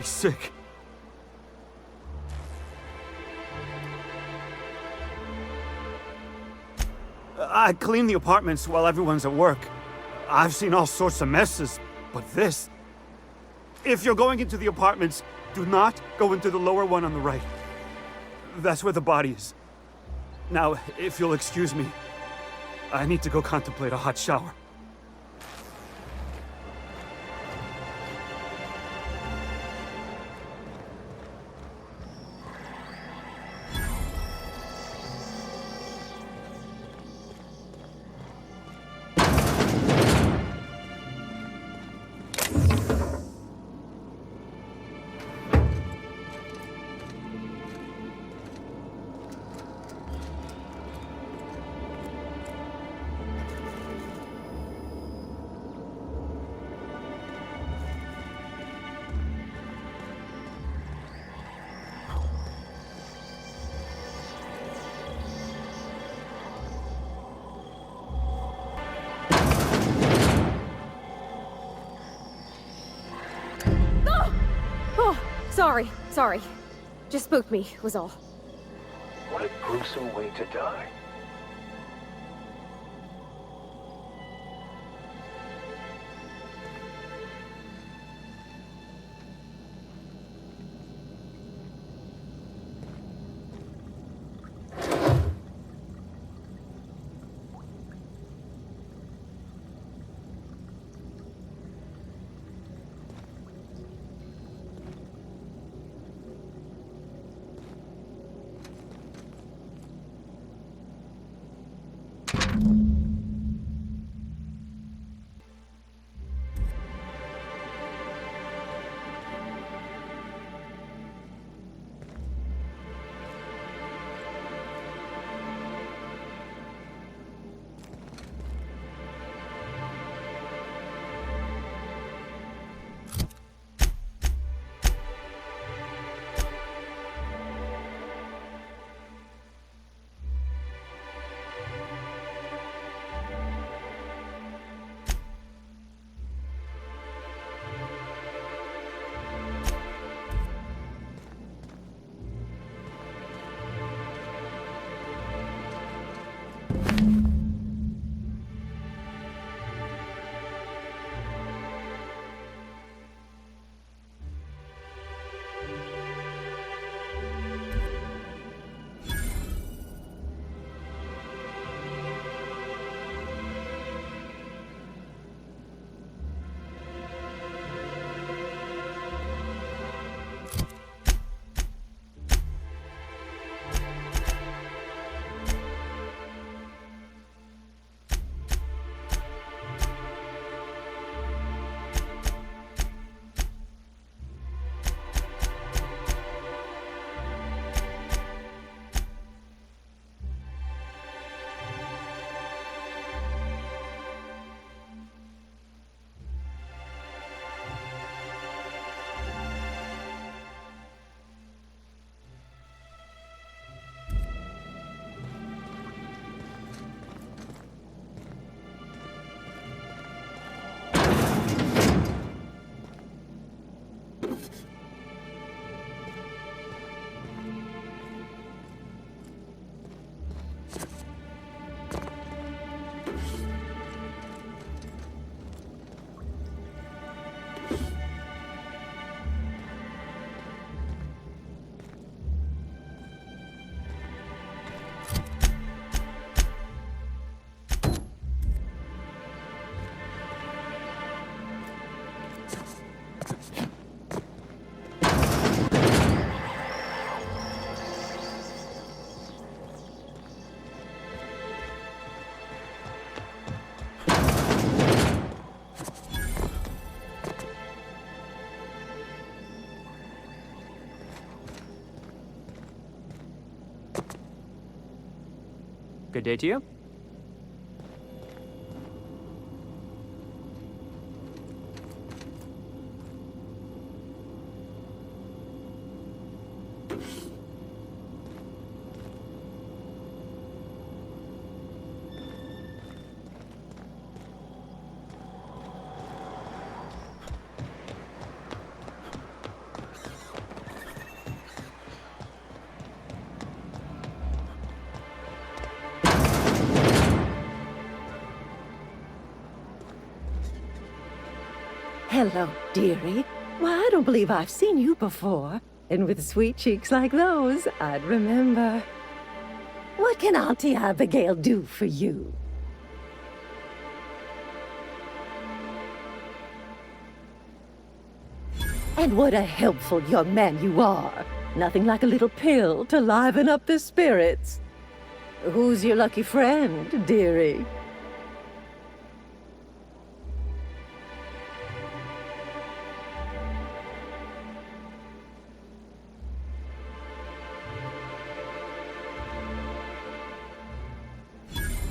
be sick. I clean the apartments while everyone's at work. I've seen all sorts of messes, but this... If you're going into the apartments, do not go into the lower one on the right. That's where the body is. Now, if you'll excuse me, I need to go contemplate a hot shower. Sorry. Just spooked me, was all. What a gruesome way to die. Good day to you. Hello, dearie. Why, I don't believe I've seen you before. And with sweet cheeks like those, I'd remember. What can Auntie Abigail do for you? And what a helpful young man you are. Nothing like a little pill to liven up the spirits. Who's your lucky friend, dearie?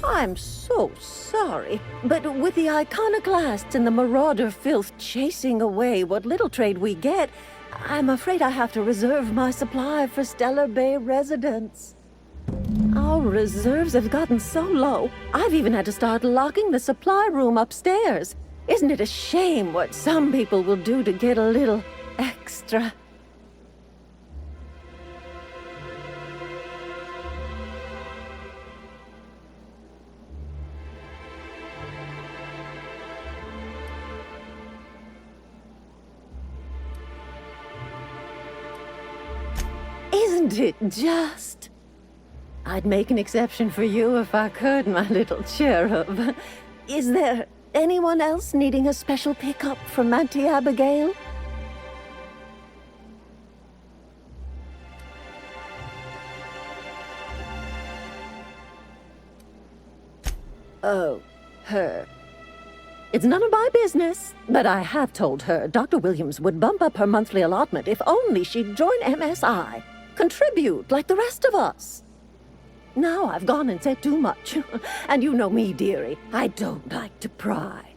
I'm so sorry, but with the iconoclasts and the marauder filth chasing away what little trade we get, I'm afraid I have to reserve my supply for Stellar Bay residents. Our reserves have gotten so low, I've even had to start locking the supply room upstairs. Isn't it a shame what some people will do to get a little extra? Isn't it just? I'd make an exception for you if I could, my little cherub. Is there anyone else needing a special pickup from Auntie Abigail? Oh, her. It's none of my business, but I have told her Dr. Williams would bump up her monthly allotment if only she'd join MSI. Contribute like the rest of us. Now I've gone and said too much. And you know me, dearie. I don't like to pry.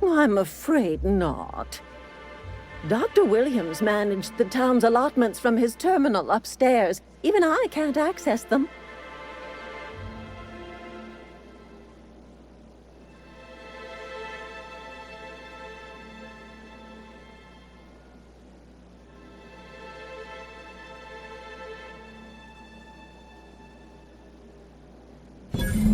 I'm afraid not. Dr. Williams managed the town's allotments from his terminal upstairs. Even I can't access them.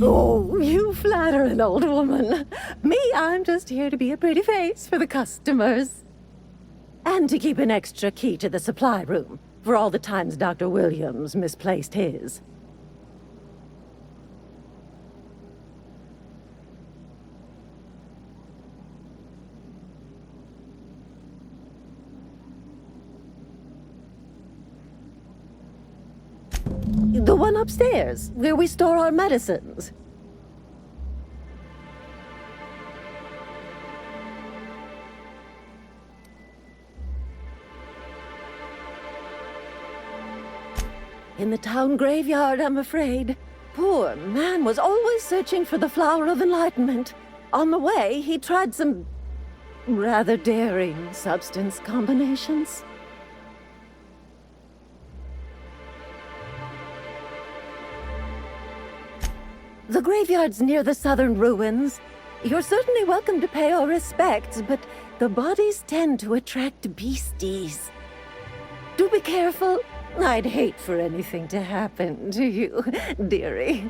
Oh, you flatter an old woman. Me, I'm just here to be a pretty face for the customers. And to keep an extra key to the supply room, for all the times Dr. Williams misplaced his. The one upstairs, where we store our medicines. In the town graveyard, I'm afraid. Poor man was always searching for the Flower of Enlightenment. On the way, he tried some rather daring substance combinations. The graveyard's near the southern ruins. You're certainly welcome to pay our respects, but the bodies tend to attract beasties. Do be careful. I'd hate for anything to happen to you, dearie.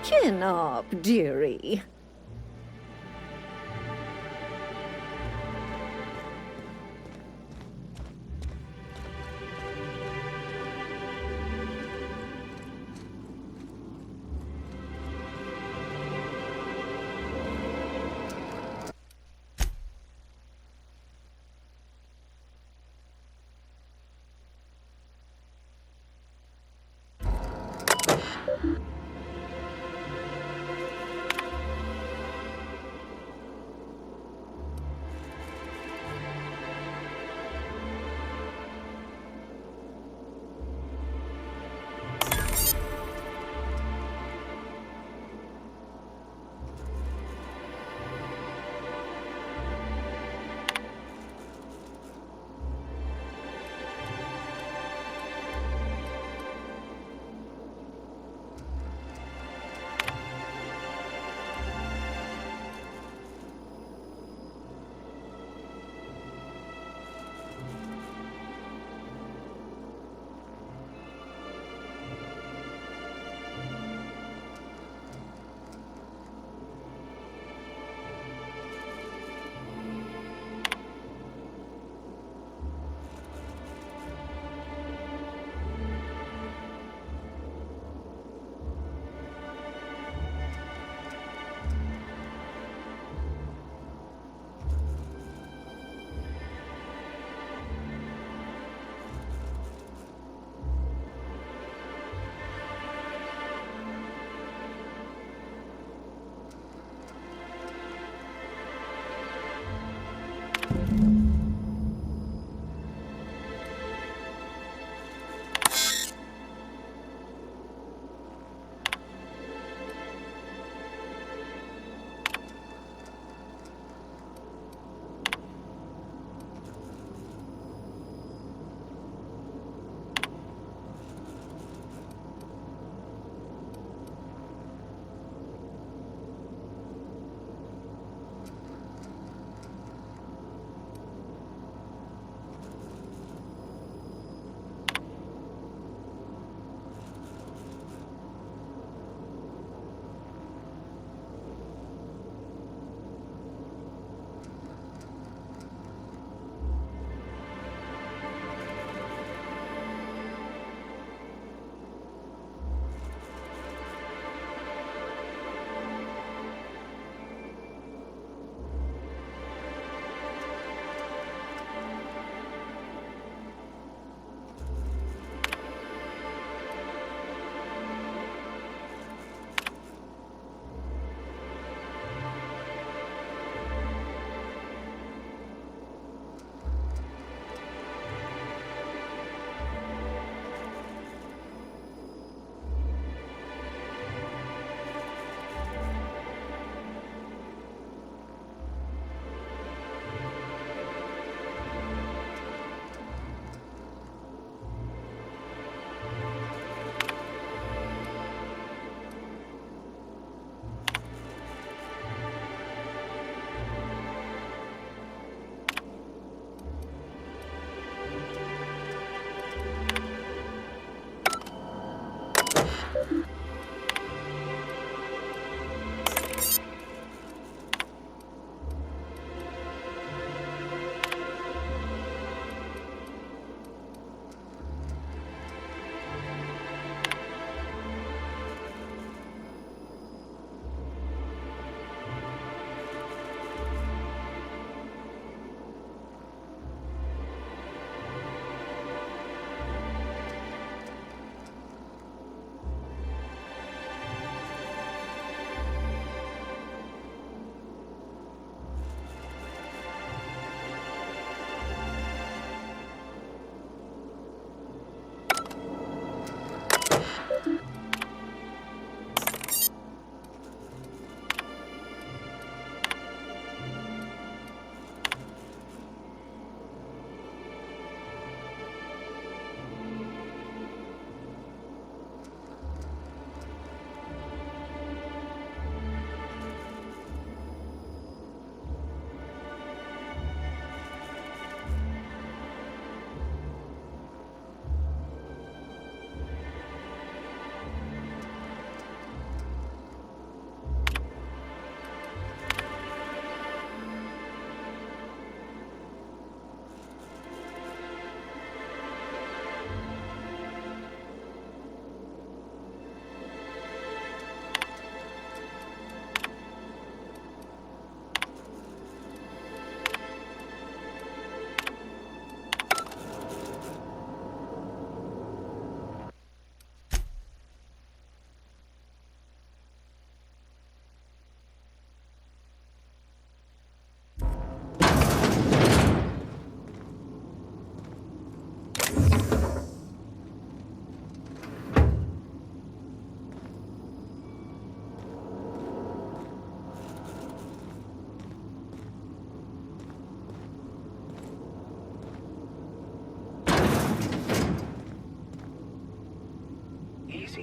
Chin up, dearie.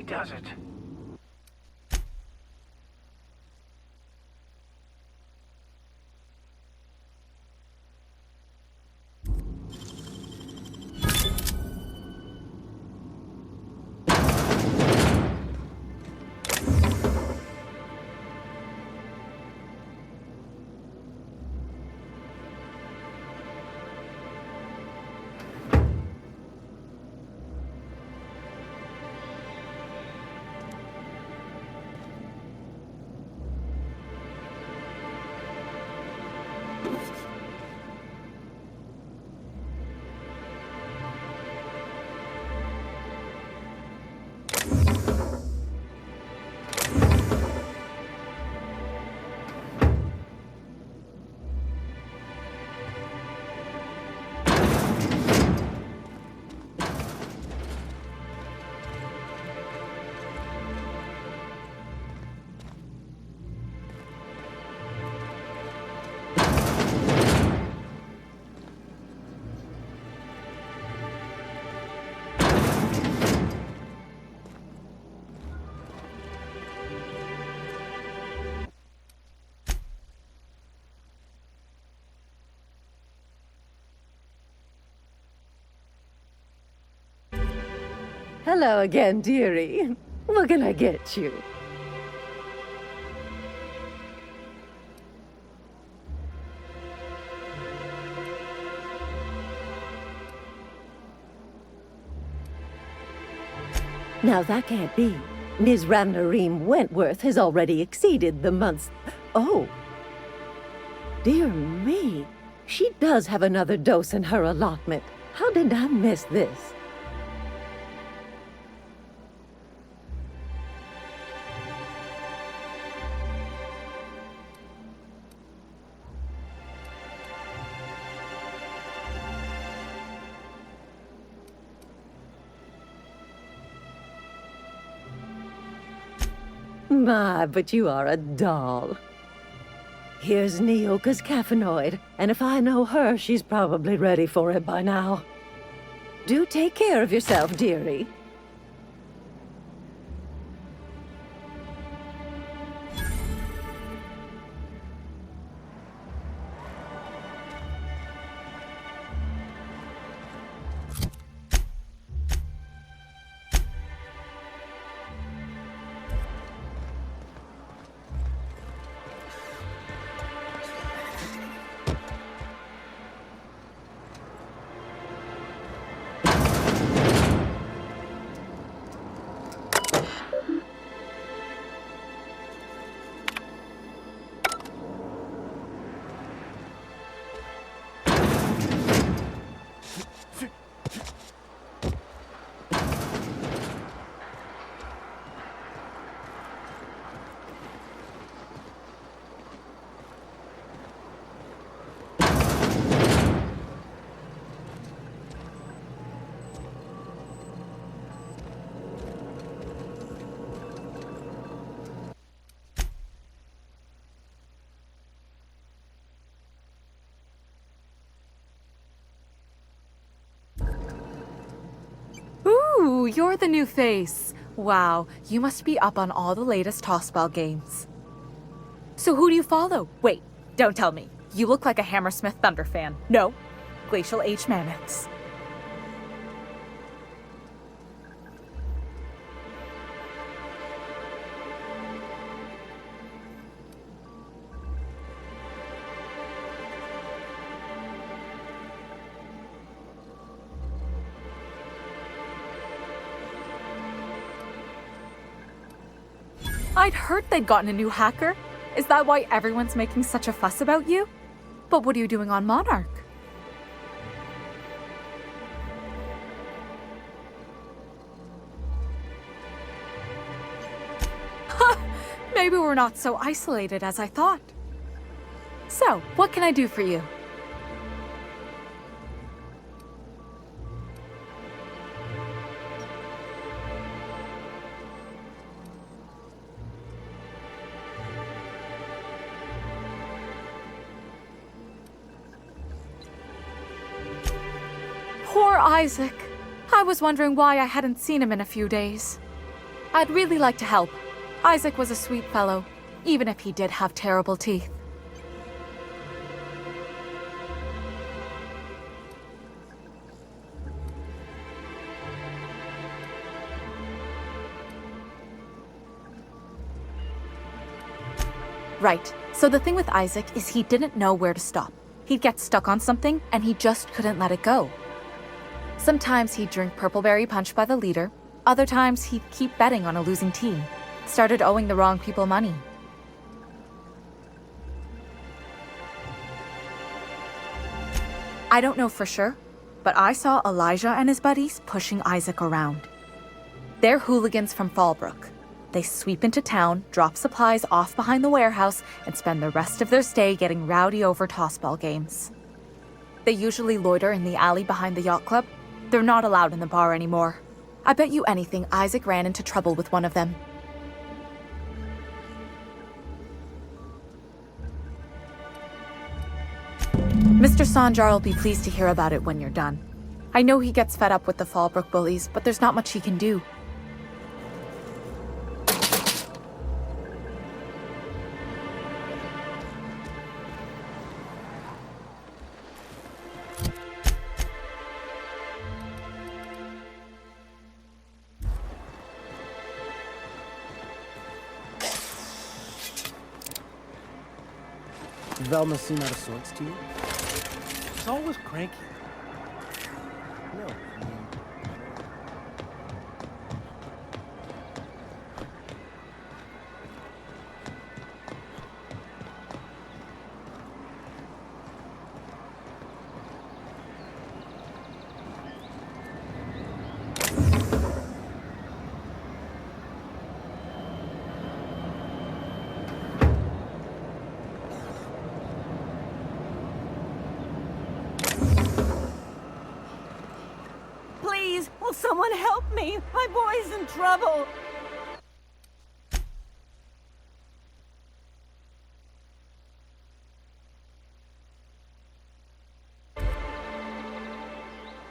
he does it. Hello again, dearie. What can I get you? Now that can't be. Ms. Ramnareem Wentworth has already exceeded the month's... Oh! Dear me! She does have another dose in her allotment. How did I miss this? My, but you are a doll. Here's Nyoka's caffeinoid, and if I know her, she's probably ready for it by now. Do take care of yourself, dearie. Ooh, you're the new face. Wow, you must be up on all the latest Tossball games. So who do you follow? Wait, don't tell me. You look like a Hammersmith Thunder fan. No, Glacial H Mammoths. I'd heard they'd gotten a new hacker. Is that why everyone's making such a fuss about you? But what are you doing on Monarch? Ha! Maybe we're not so isolated as I thought. So, what can I do for you? Poor Isaac. I was wondering why I hadn't seen him in a few days. I'd really like to help. Isaac was a sweet fellow, even if he did have terrible teeth. Right. So the thing with Isaac is he didn't know where to stop. He'd get stuck on something, and he just couldn't let it go. Sometimes he'd drink Purpleberry Punch by the liter. Other times he'd keep betting on a losing team. Started owing the wrong people money. I don't know for sure, but I saw Elijah and his buddies pushing Isaac around. They're hooligans from Fallbrook. They sweep into town, drop supplies off behind the warehouse, and spend the rest of their stay getting rowdy over tossball games. They usually loiter in the alley behind the yacht club. They're not allowed in the bar anymore. I bet you anything Isaac ran into trouble with one of them. Mr. Sanjar will be pleased to hear about it when you're done. I know he gets fed up with the Fallbrook bullies, but there's not much he can do. Velma seem out of sorts to you? She's always cranky. No, I mean... Please, will someone help me? My boy's in trouble.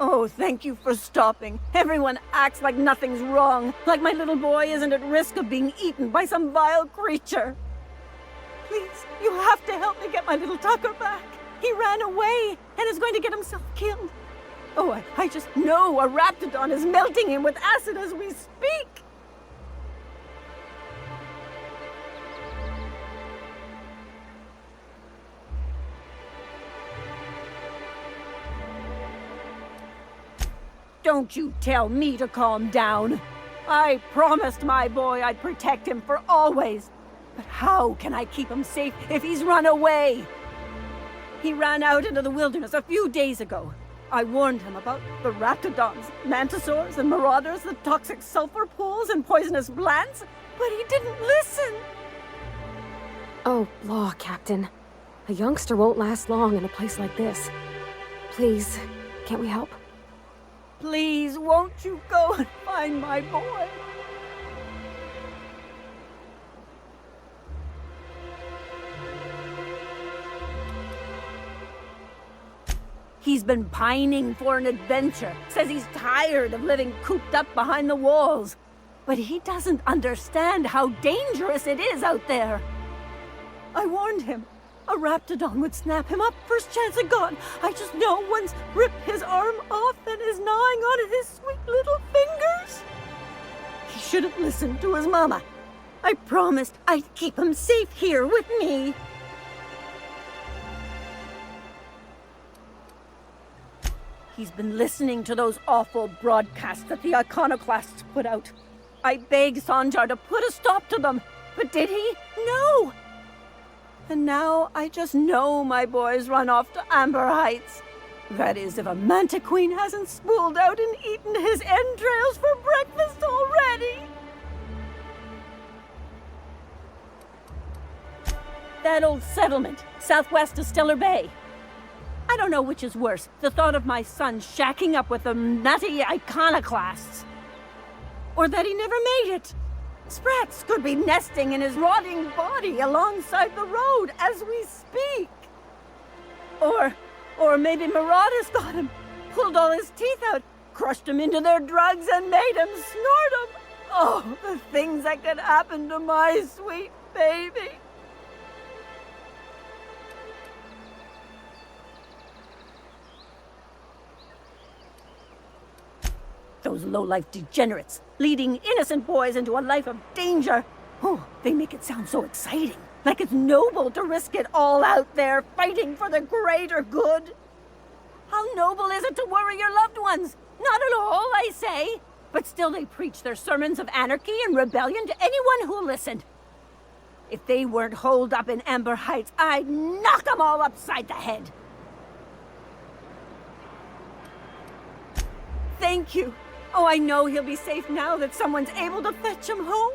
Oh, thank you for stopping. Everyone acts like nothing's wrong, like my little boy isn't at risk of being eaten by some vile creature. Please, you have to help me get my little Tucker back. He ran away and is going to get himself killed. Oh, I just know a Raptidon is melting him with acid as we speak. Don't you tell me to calm down. I promised my boy I'd protect him for always. But how can I keep him safe if he's run away? He ran out into the wilderness a few days ago. I warned him about the Raptidons, Mantisaurs, and Marauders, the toxic sulfur pools, and poisonous plants, but he didn't listen. Oh, law, Captain. A youngster won't last long in a place like this. Please, can't we help? Please, won't you go and find my boy? He's been pining for an adventure. Says he's tired of living cooped up behind the walls. But he doesn't understand how dangerous it is out there. I warned him. A Raptidon would snap him up first chance it got. I just know one's ripped his arm off and is gnawing on his sweet little fingers. He shouldn't listen to his mama. I promised I'd keep him safe here with me. He's been listening to those awful broadcasts that the Iconoclasts put out. I begged Sanjar to put a stop to them, but did he? No! And now I just know my boy's run off to Amber Heights. That is, if a Mantiqueen hasn't spooled out and eaten his entrails for breakfast already. That old settlement, southwest of Stellar Bay. I don't know which is worse, the thought of my son shacking up with the nutty Iconoclasts, or that he never made it. Sprats could be nesting in his rotting body alongside the road as we speak. Or maybe Marauders got him, pulled all his teeth out, crushed him into their drugs, and made him snort them. Oh, the things that could happen to my sweet baby. Those low-life degenerates, leading innocent boys into a life of danger. Oh, they make it sound so exciting. Like it's noble to risk it all out there, fighting for the greater good. How noble is it to worry your loved ones? Not at all, I say. But still they preach their sermons of anarchy and rebellion to anyone who listened. If they weren't holed up in Amber Heights, I'd knock them all upside the head. Thank you. Oh, I know he'll be safe now that someone's able to fetch him home.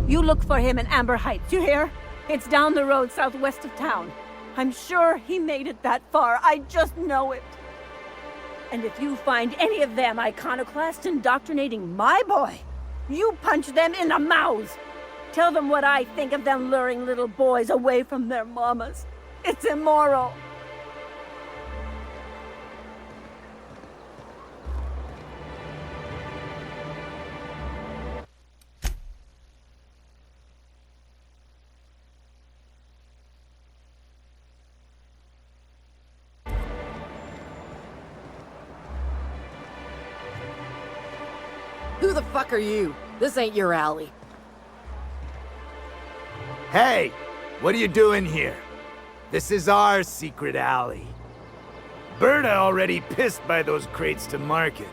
You look for him in Amber Heights, you hear? It's down the road southwest of town. I'm sure he made it that far. I just know it. And if you find any of them iconoclasts indoctrinating my boy, you punch them in the mouths. Tell them what I think of them luring little boys away from their mamas. It's immoral. Who the fuck are you? This ain't your alley. Hey, what are you doing here? This is our secret alley. Berta already pissed by those crates to market.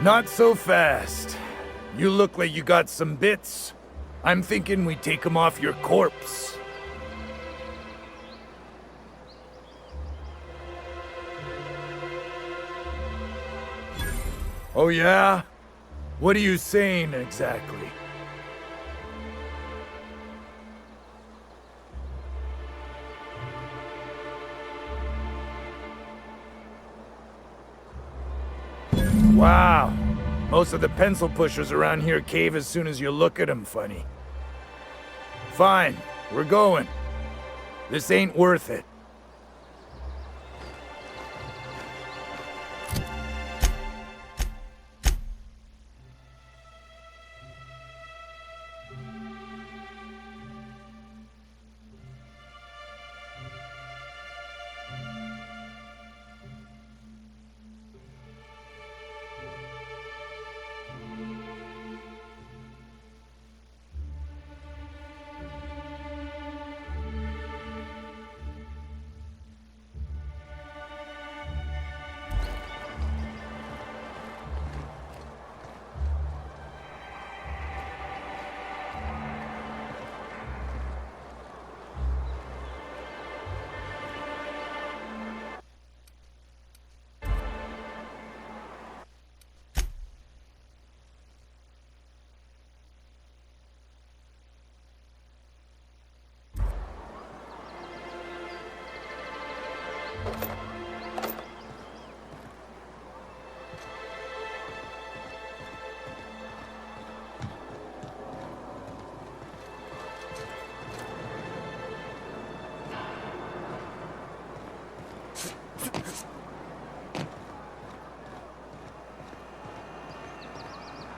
Not so fast. You look like you got some bits. I'm thinking we take them off your corpse. Oh yeah? What are you saying exactly? Wow. Most of the pencil pushers around here cave as soon as you look at them funny. Fine, we're going. This ain't worth it.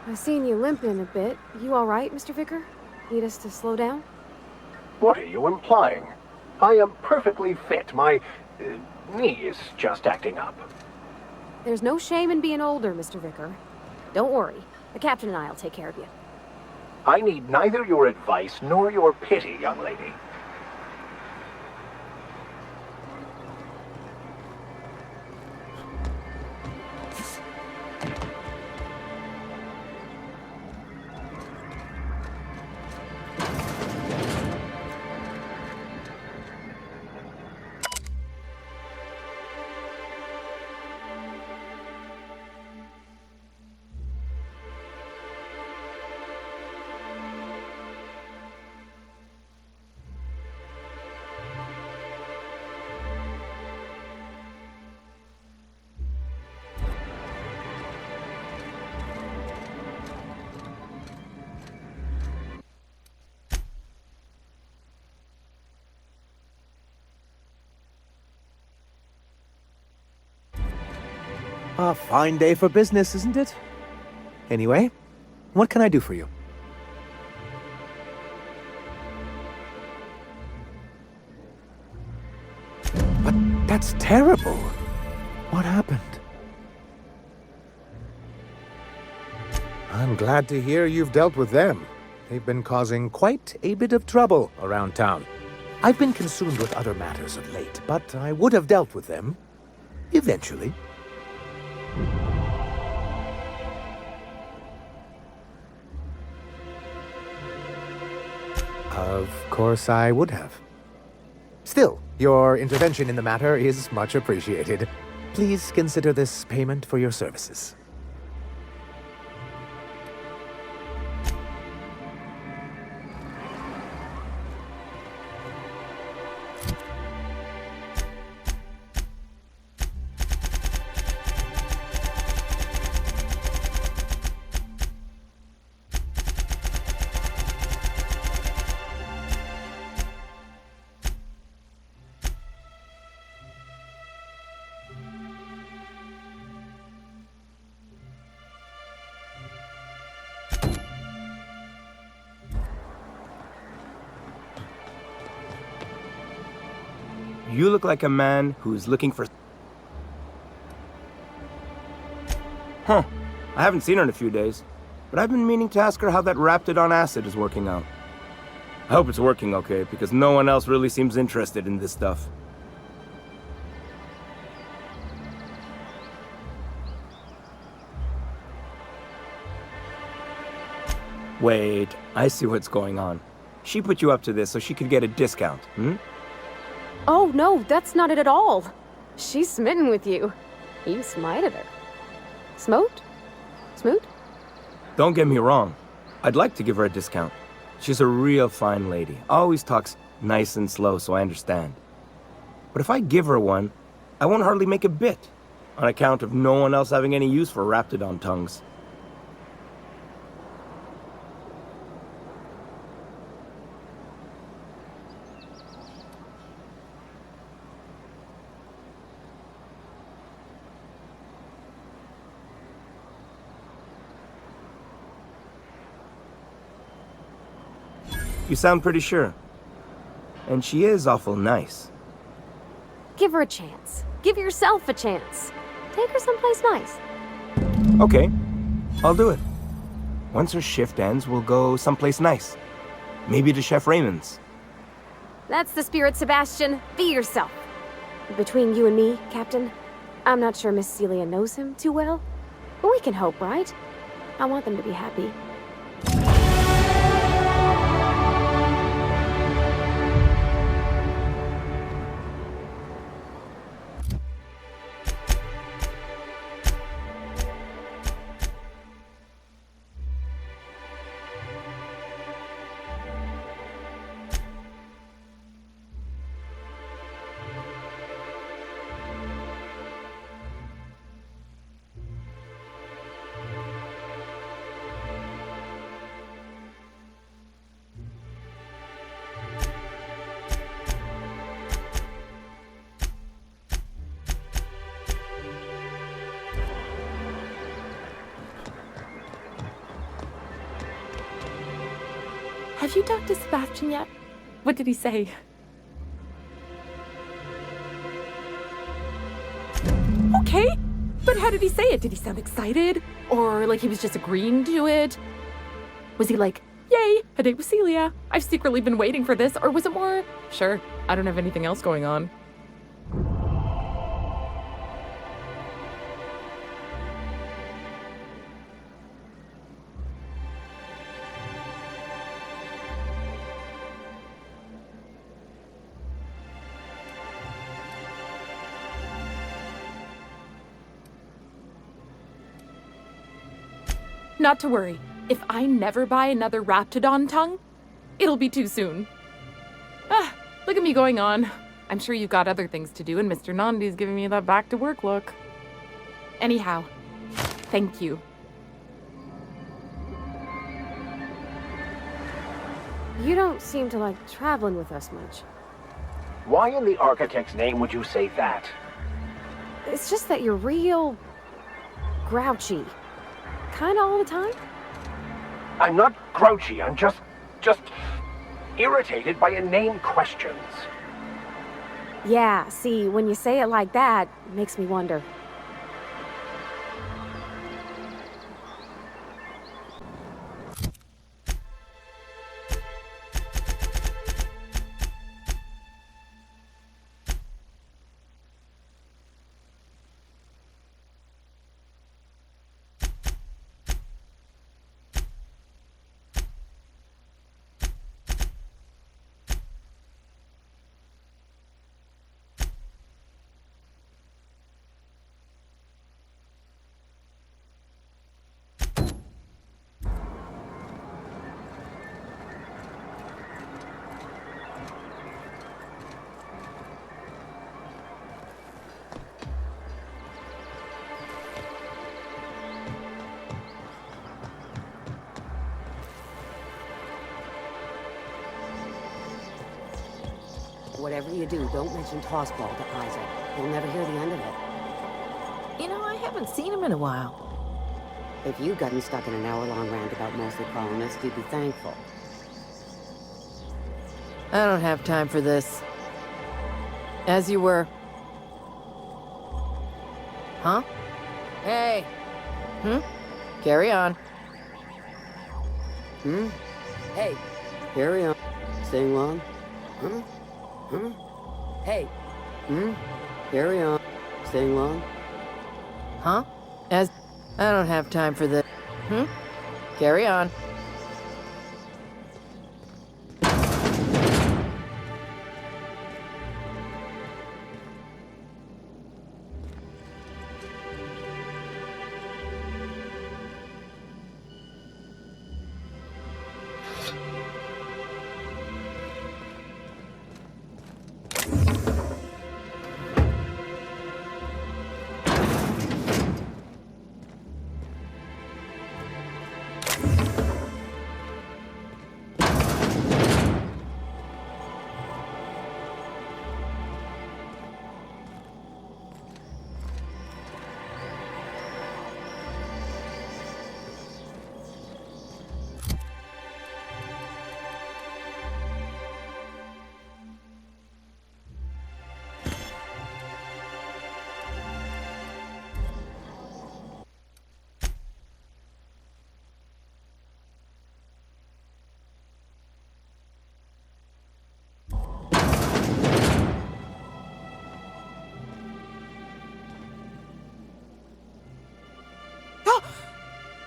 I've seen you limping a bit. You all right, Mr. Vicar? Need us to slow down? What are you implying? I am perfectly fit. My knee is just acting up. There's no shame in being older, Mr. Vicar. Don't worry. The captain and I'll take care of you. I need neither your advice nor your pity, young lady. A fine day for business, isn't it? Anyway, what can I do for you? But that's terrible. What happened? I'm glad to hear you've dealt with them. They've been causing quite a bit of trouble around town. I've been consumed with other matters of late, but I would have dealt with them eventually. Of course I would have. Still, your intervention in the matter is much appreciated. Please consider this payment for your services. You look like a man who's looking for... Huh. I haven't seen her in a few days, but I've been meaning to ask her how that Raptidon acid is working out. I hope it's working okay, because no one else really seems interested in this stuff. Wait, I see what's going on. She put you up to this so she could get a discount, hmm? Oh, no, that's not it at all. She's smitten with you. You smited her. Smote? Smoot? Don't get me wrong. I'd like to give her a discount. She's a real fine lady. Always talks nice and slow, so I understand. But if I give her one, I won't hardly make a bit, on account of no one else having any use for Raptidon tongues. You sound pretty sure. And she is awful nice. Give her a chance. Give yourself a chance. Take her someplace nice. Okay, I'll do it. Once her shift ends, we'll go someplace nice. Maybe to Chef Raymond's. That's the spirit, Sebastian. Be yourself. Between you and me, Captain, I'm not sure Miss Celia knows him too well. But we can hope, right? I want them to be happy. Have you talked to Sebastian yet? What did he say? Okay, but how did he say it? Did he sound excited? Or like he was just agreeing to it? Was he like, yay, a date with Celia. I've secretly been waiting for this. Or was it more, sure, I don't have anything else going on. Not to worry. If I never buy another Raptidon tongue, it'll be too soon. Ah, look at me going on. I'm sure you've got other things to do, and Mr. Nandi's giving me that back-to-work look. Anyhow, thank you. You don't seem to like traveling with us much. Why in the architect's name would you say that? It's just that you're real grouchy. Kinda all the time? I'm not grouchy, I'm just irritated by inane questions. Yeah, see, when you say it like that, it makes me wonder. Whatever you do, don't mention Tossball to Isaac. He'll never hear the end of it. You know, I haven't seen him in a while. If you'd gotten stuck in an hour-long rant about mostly colonists, you'd be thankful. I don't have time for this. As you were. Huh? Hey! Carry on. Hey, carry on. Sing long. Hey. Carry on. Sing long. Huh? As I don't have time for this. Carry on.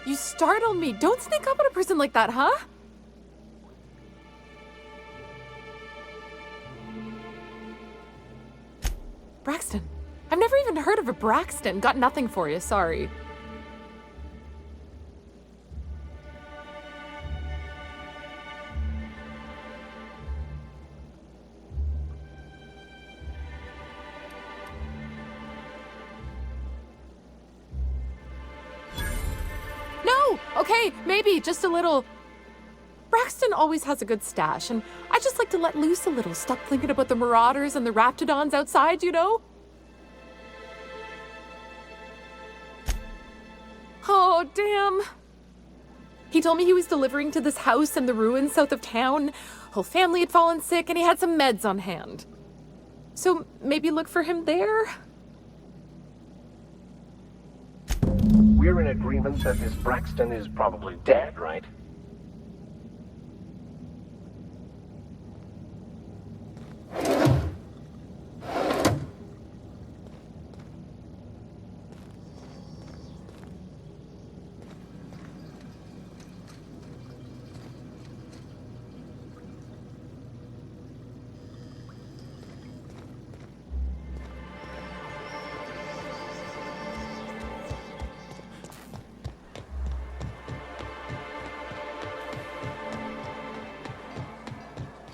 You startled me. Don't sneak up on a person like that, huh? Braxton. I've never even heard of a Braxton. Got nothing for you, sorry. Okay, maybe, just a little. Braxton always has a good stash, and I just like to let loose a little. Stop thinking about the Marauders and the Raptidons outside, you know? Oh, damn. He told me he was delivering to this house in the ruins south of town. Whole family had fallen sick, and he had some meds on hand. So maybe look for him there? We're in agreement that this Braxton is probably dead, right?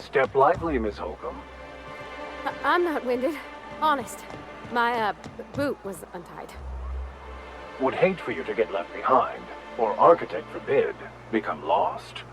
Step lively, Miss Holcomb. I'm not winded. Honest. My, boot was untied. Would hate for you to get left behind, or architect forbid, become lost.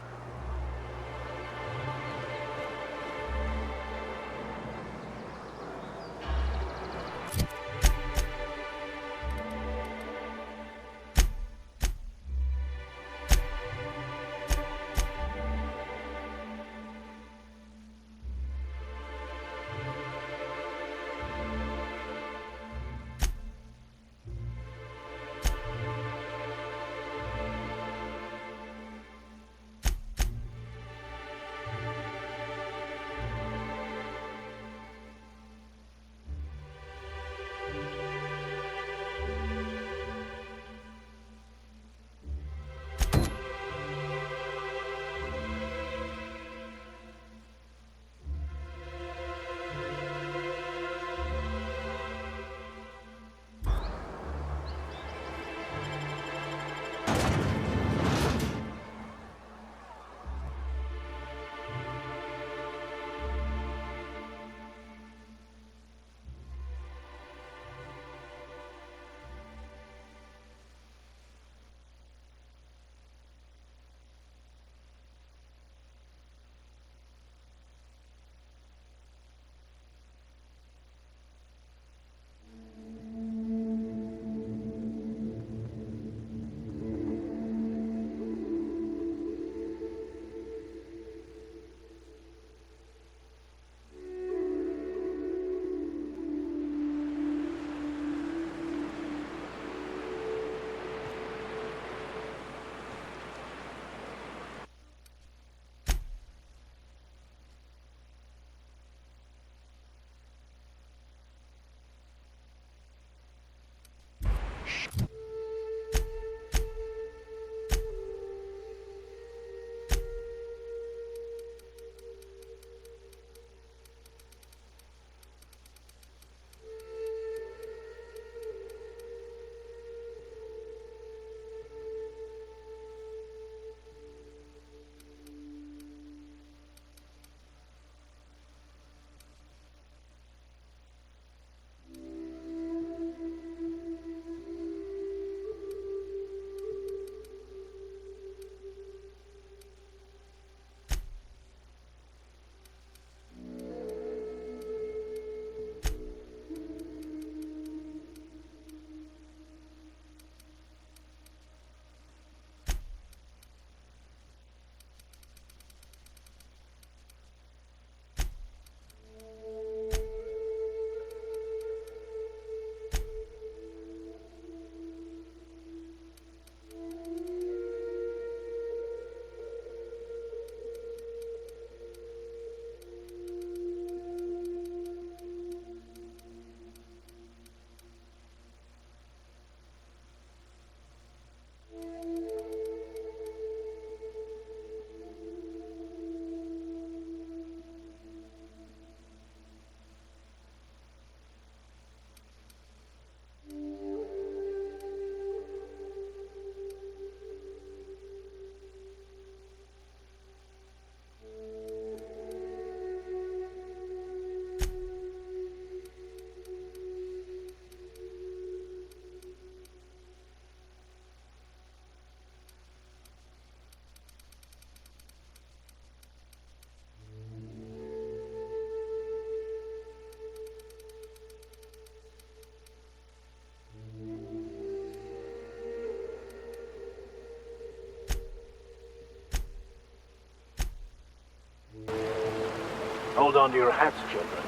Hold on to your hats, children.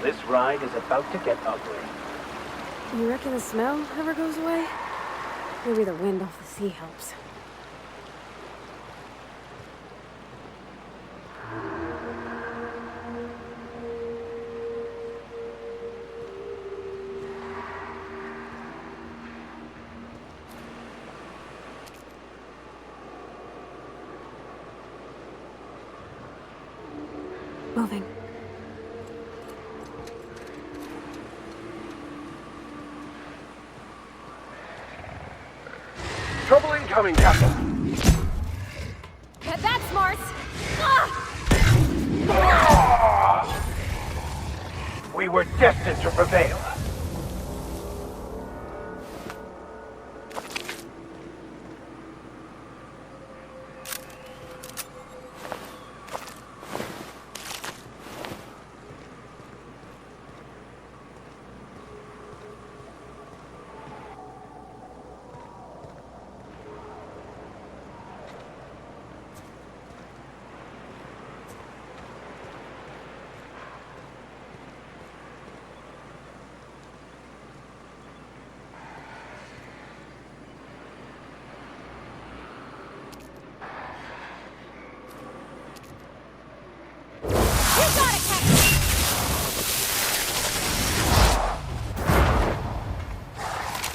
This ride is about to get ugly. You reckon the smell ever goes away? Maybe the wind off the sea helps. Moving. Trouble incoming, Captain. That's Mars! We were destined to prevail.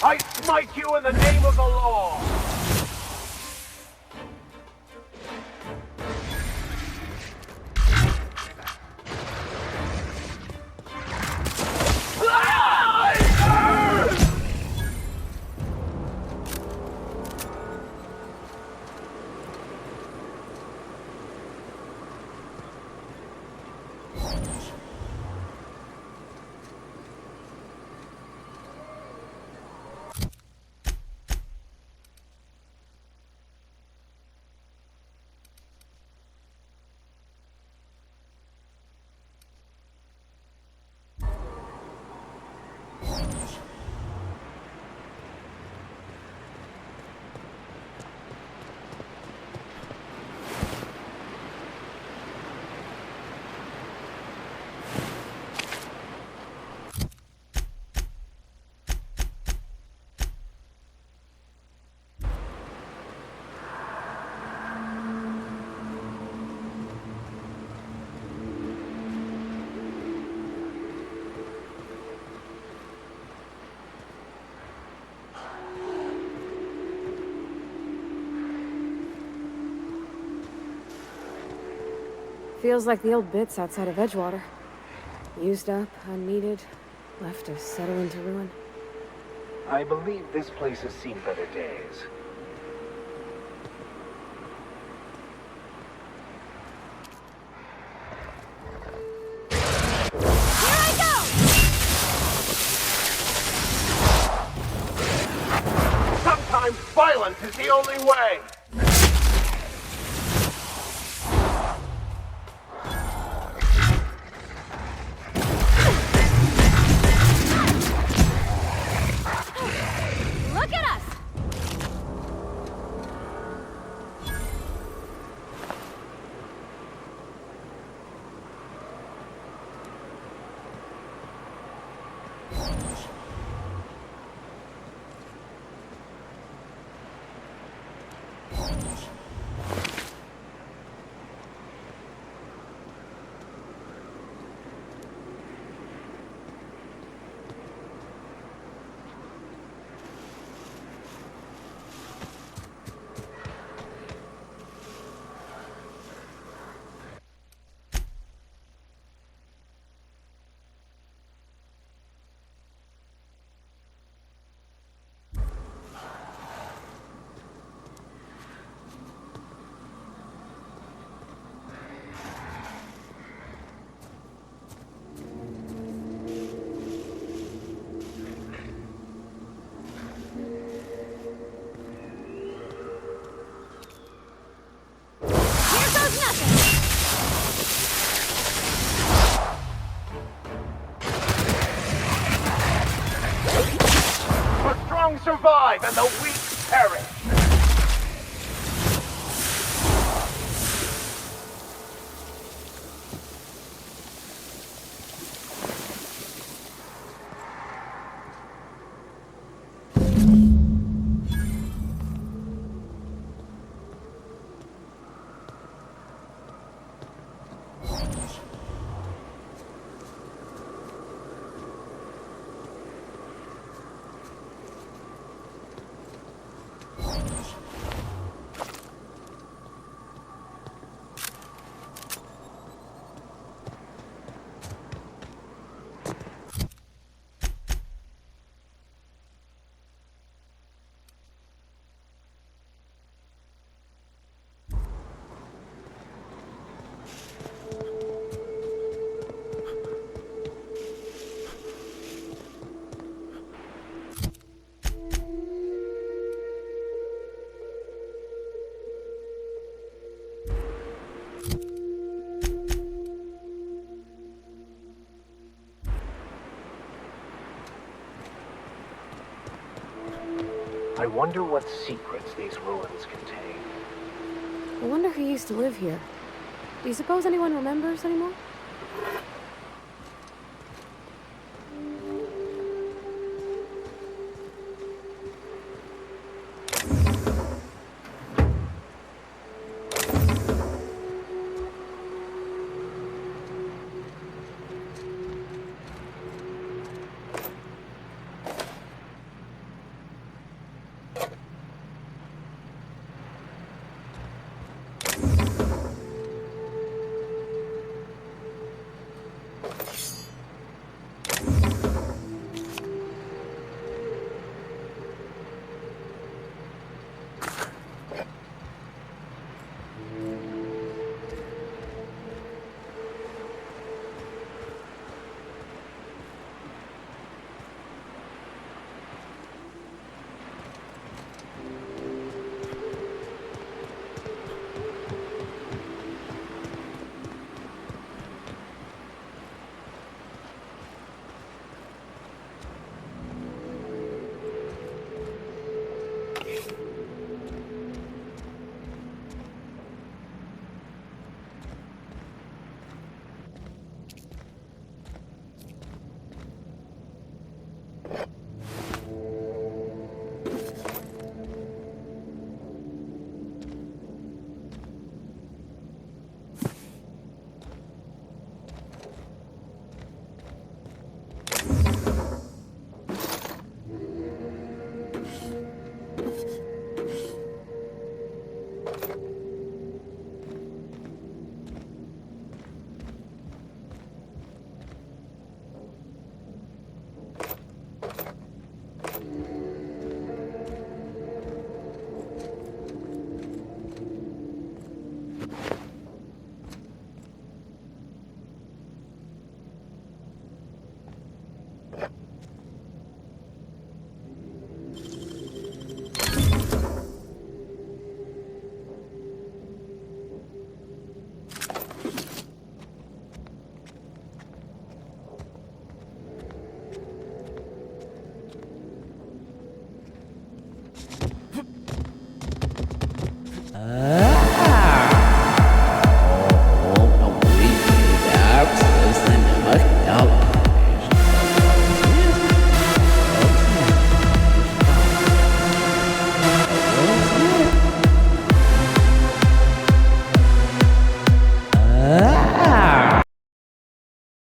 I smite you in the name of the law! Feels like the old bits outside of Edgewater. Used up, unneeded, left to settle into ruin. I believe this place has seen better days. Sometimes violence is the only way! Look at us! Survive and the weak perish! I wonder what secrets these ruins contain. I wonder who used to live here. Do you suppose anyone remembers anymore?